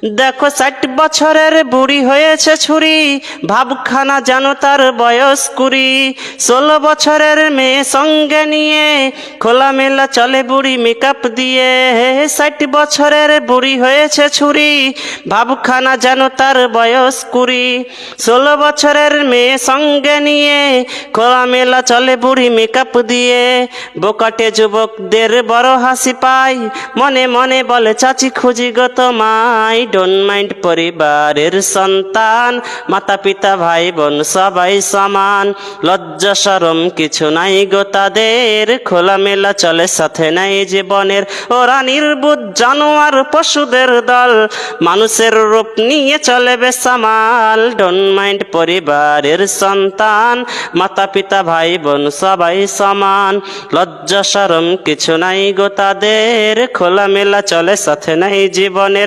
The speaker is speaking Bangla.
দেখো 60 বছরের বুড়ি হয়েছে ছুরি, ভাবখানা যেন তার বয়স 20। 16 বছরের মেয়ে সঙ্গে নিয়ে খোলামেলা চলে বুড়ি মেকআপ দিয়ে। 60 বছরের বুড়ি হয়েছে ছুরি, ভাবখানা যেন তার বয়স 20। 16 বছরের মেয়ে সঙ্গে নিয়ে খোলামেলা চলে বুড়ি মেকআপ দিয়ে। বোকাটে যুবকদের বড় হাসি পায়, মনে মনে বলে চাচি খুঁজি গো তোমায়। ডোন্ট মাইন্ড পরিবারের সন্তান, মাতা পিতা ভাই বোন সবাই সমান। লজ্জা শরম কিছু নাই গো তাদের, খোলামেলা চলে সাথে নাই জীবনের। ওরা নির্বুধ জানোয়ার পশুদের দল, মানুষের রূপ নিয়ে চলে বেসামাল। ডোন্ট মাইন্ড পরিবারের সন্তান, মাতা পিতা ভাই বোন সবাই সমান। লজ্জা শরম কিছু নাই গো তাদের, খোলামেলা চলে সাথে নাই জীবনের।